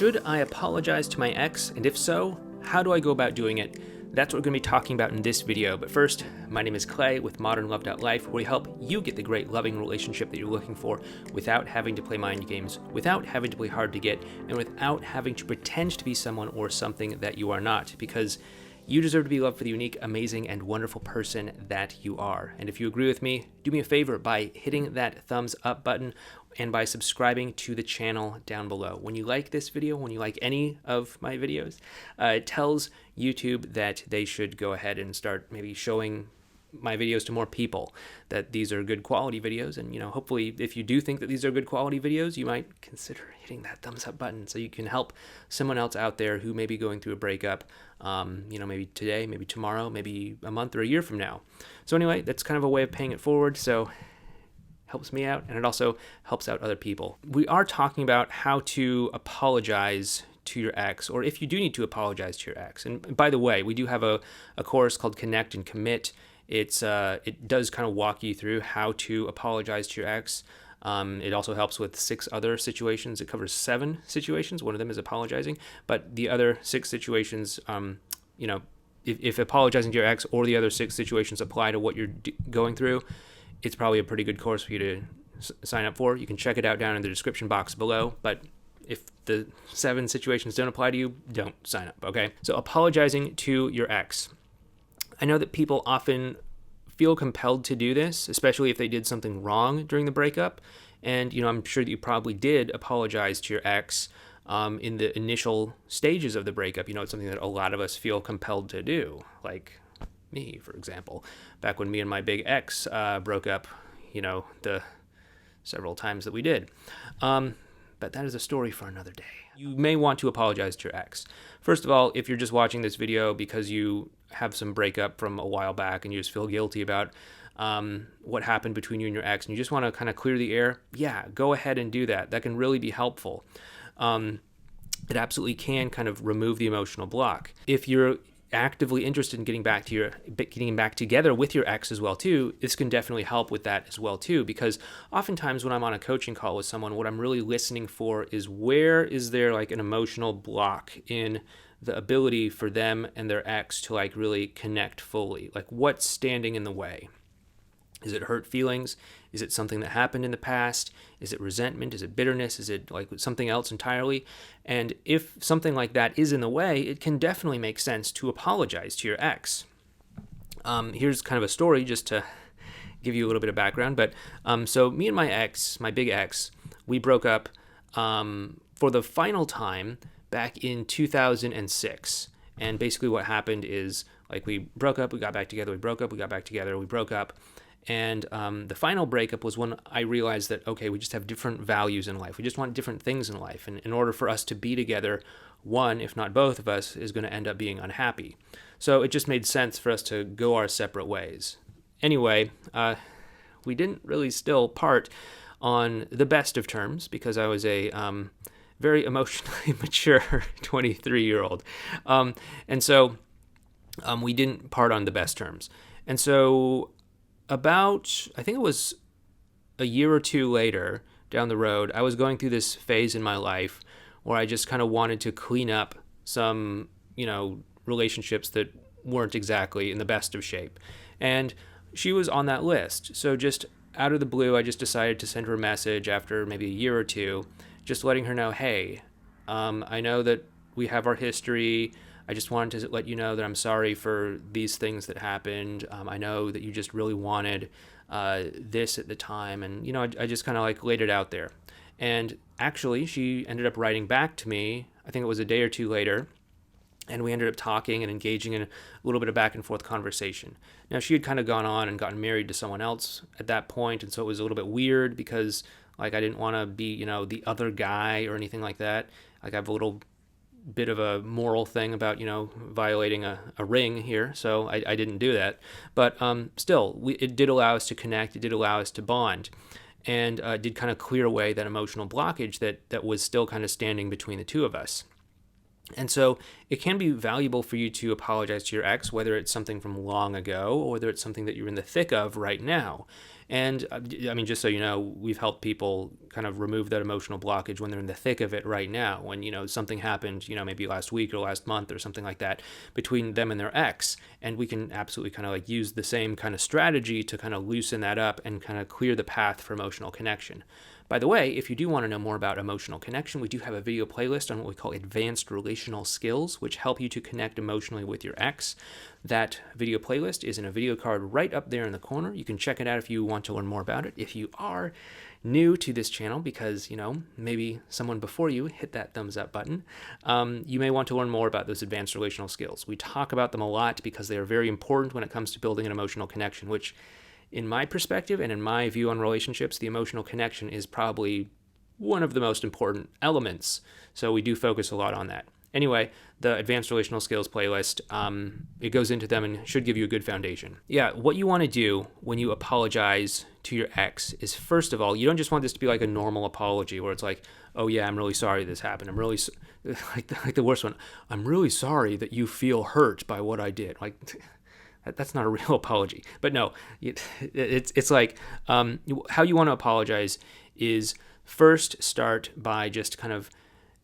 Should I apologize to my ex? And if so, how do I go about doing it? That's what we're going to be talking about in this video. But first, my name is Clay with ModernLove.life, where we help you get the great loving relationship that you're looking for without having to play mind games, without having to play hard to get, and without having to pretend to be someone or something that you are not. Because you deserve to be loved for the unique, amazing, and wonderful person that you are. And if you agree with me, do me a favor by hitting that thumbs up button and by subscribing to the channel down below. When you like this video, when you like any of my videos, it tells YouTube that they should go ahead and start maybe showing my videos to more people, that these are good quality videos. And, hopefully if you do think that these are good quality videos, you might consider hitting that thumbs up button so you can help someone else out there who may be going through a breakup, maybe today, maybe tomorrow, maybe a month or a year from now. So anyway, that's kind of a way of paying it forward. So helps me out, and it also helps out other people. We are talking about how to apologize to your ex, or if you do need to apologize to your ex. And by the way, we do have a course called Connect and Commit. It does kind of walk you through how to apologize to your ex. It also helps with 6 other situations. It covers 7 situations. One of them is apologizing, but the other 6 situations, if apologizing to your ex or the other 6 situations apply to what you're going through, it's probably a pretty good course for you to sign up for. You can check it out down in the description box below, but if the 7 situations don't apply to you, don't sign up, okay? So apologizing to your ex. I know that people often feel compelled to do this, especially if they did something wrong during the breakup. And, I'm sure that you probably did apologize to your ex in the initial stages of the breakup. It's something that a lot of us feel compelled to do, like me, for example, back when me and my big ex broke up, the several times that we did. But that is a story for another day. You may want to apologize to your ex. First of all, if you're just watching this video because you have some breakup from a while back and you just feel guilty about what happened between you and your ex, and you just want to kind of clear the air, yeah, go ahead and do that. That can really be helpful. It absolutely can kind of remove the emotional block. If you're actively interested in getting back together with your ex as well too, this can definitely help with that as well too, because oftentimes when I'm on a coaching call with someone, what I'm really listening for is, where is there like an emotional block in the ability for them and their ex to like really connect fully? Like, what's standing in the way? Is it hurt feelings? Is it something that happened in the past? Is it resentment? Is it bitterness? Is it like something else entirely? And if something like that is in the way, it can definitely make sense to apologize to your ex. Here's kind of a story just to give you a little bit of background. But so me and my ex, my big ex, we broke up for the final time back in 2006. And basically what happened is, like, we broke up, we got back together, we broke up, we got back together, we broke up. And the final breakup was when I realized that, okay, we just have different values in life. We just want different things in life. And in order for us to be together, one, if not both of us, is going to end up being unhappy. So it just made sense for us to go our separate ways. Anyway, we didn't really still part on the best of terms, because I was a very emotionally mature 23-year-old. And so we didn't part on the best terms. And so about, I think it was a year or two later down the road, I was going through this phase in my life where I just kind of wanted to clean up some, relationships that weren't exactly in the best of shape. And she was on that list. So just out of the blue, I just decided to send her a message after maybe a year or two, just letting her know, hey, I know that we have our history. I just wanted to let you know that I'm sorry for these things that happened. I know that you just really wanted this at the time. And, I just kind of like laid it out there. And actually, she ended up writing back to me, I think it was a day or two later, and we ended up talking and engaging in a little bit of back and forth conversation. Now, she had kind of gone on and gotten married to someone else at that point, and so it was a little bit weird because, like, I didn't want to be, the other guy or anything like that. Like, I have a little bit of a moral thing about, violating a ring here, so I didn't do that. But still, it did allow us to connect, it did allow us to bond, and did kind of clear away that emotional blockage that was still kind of standing between the two of us. And so it can be valuable for you to apologize to your ex, whether it's something from long ago or whether it's something that you're in the thick of right now. And I mean, just so you know, we've helped people kind of remove that emotional blockage when they're in the thick of it right now. When, something happened, maybe last week or last month or something like that between them and their ex. And we can absolutely kind of like use the same kind of strategy to kind of loosen that up and kind of clear the path for emotional connection. By the way, if you do want to know more about emotional connection, we do have a video playlist on what we call advanced relational skills, which help you to connect emotionally with your ex. That video playlist is in a video card right up there in the corner. You can check it out if you want to learn more about it. If you are new to this channel because, maybe someone before you hit that thumbs up button, you may want to learn more about those advanced relational skills. We talk about them a lot because they are very important when it comes to building an emotional connection, which in my perspective and in my view on relationships, the emotional connection is probably one of the most important elements. So we do focus a lot on that. Anyway, the Advanced Relational Skills playlist, it goes into them and should give you a good foundation. Yeah, what you want to do when you apologize to your ex is, first of all, you don't just want this to be like a normal apology where it's like, oh yeah, I'm really sorry this happened. I'm really, like the worst one, I'm really sorry that you feel hurt by what I did. Like, that's not a real apology. But no, it's like how you want to apologize is first start by just kind of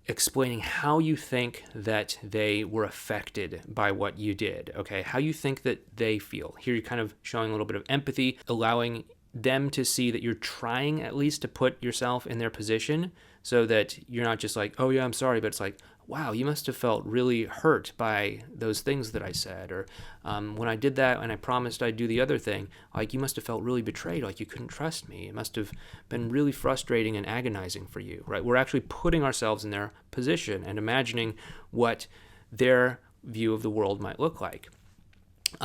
explaining how you think that they were affected by what you did, okay? How you think that they feel. Here you're kind of showing a little bit of empathy, allowing them to see that you're trying at least to put yourself in their position so that you're not just like, oh yeah, I'm sorry, but it's like, wow, you must have felt really hurt by those things that I said. Or when I did that and I promised I'd do the other thing, like you must have felt really betrayed, like you couldn't trust me. It must have been really frustrating and agonizing for you, right? We're actually putting ourselves in their position and imagining what their view of the world might look like.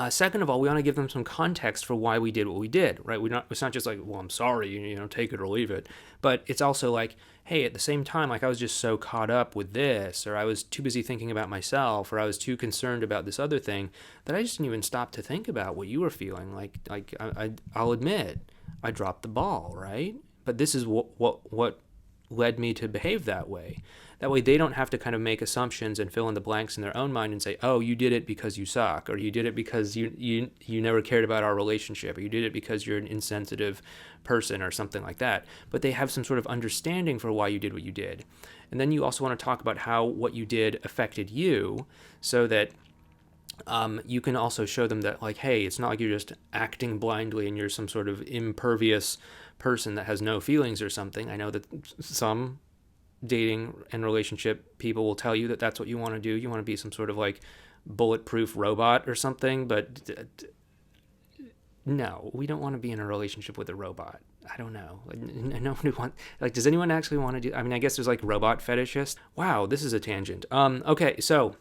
Second of all, we want to give them some context for why we did what we did, right? It's not just like, well, I'm sorry, take it or leave it. But it's also like, hey, at the same time, like I was just so caught up with this, or I was too busy thinking about myself, or I was too concerned about this other thing that I just didn't even stop to think about what you were feeling. I'll admit, I dropped the ball, right? But this is what led me to behave that way. That way they don't have to kind of make assumptions and fill in the blanks in their own mind and say, oh, you did it because you suck, or you did it because you never cared about our relationship, or you did it because you're an insensitive person or something like that. But they have some sort of understanding for why you did what you did. And then you also want to talk about how what you did affected you so that you can also show them that, like, hey, it's not like you're just acting blindly and you're some sort of impervious person that has no feelings or something. I know that some dating and relationship people will tell you that that's what you want to do. You want to be some sort of like bulletproof robot or something, but no, we don't want to be in a relationship with a robot. I don't know. Does anyone actually want to do, I mean, I guess there's like robot fetishists. Wow, this is a tangent. Okay, so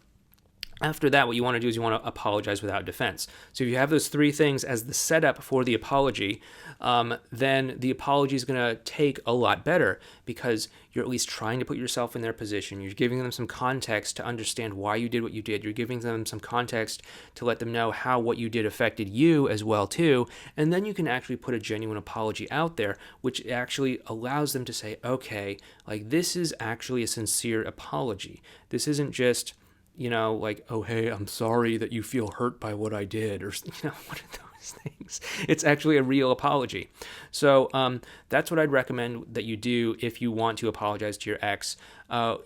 after that, what you want to do is you want to apologize without defense. So if you have those three things as the setup for the apology, then the apology is going to take a lot better because you're at least trying to put yourself in their position. You're giving them some context to understand why you did what you did. You're giving them some context to let them know how what you did affected you as well too. And then you can actually put a genuine apology out there, which actually allows them to say, okay, like this is actually a sincere apology. This isn't just, like, oh, hey, I'm sorry that you feel hurt by what I did, or, what are those things? It's actually a real apology. So that's what I'd recommend that you do if you want to apologize to your ex. I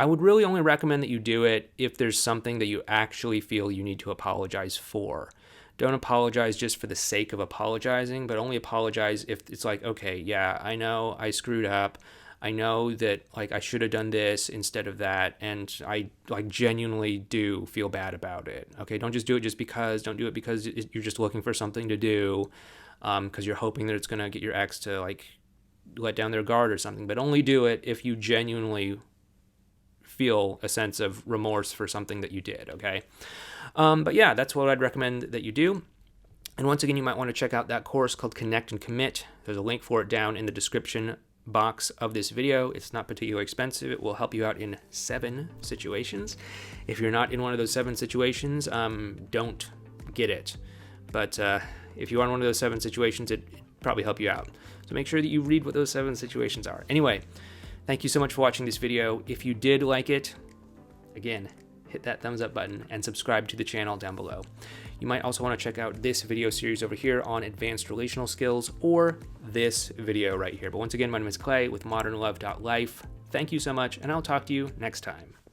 would really only recommend that you do it if there's something that you actually feel you need to apologize for. Don't apologize just for the sake of apologizing, but only apologize if it's like, okay, yeah, I know I screwed up. I know that like I should have done this instead of that, and I like genuinely do feel bad about it. Okay, don't just do it just because. Don't do it because you're just looking for something to do, because you're hoping that it's gonna get your ex to like let down their guard or something. But only do it if you genuinely feel a sense of remorse for something that you did. Okay, but yeah, that's what I'd recommend that you do. And once again, you might want to check out that course called Connect and Commit. There's a link for it down in the description box of this video. It's not particularly expensive. It will help you out in 7 situations. If you're not in one of those 7 situations, don't get it. But if you are in one of those 7 situations, it probably help you out. So make sure that you read what those 7 situations are. Anyway, Thank you so much for watching this video. If you did like it, again, hit that thumbs up button and subscribe to the channel down below. You might also want to check out this video series over here on advanced relational skills, or this video right here. But once again, my name is Clay with modernlove.life. Thank you so much, and I'll talk to you next time.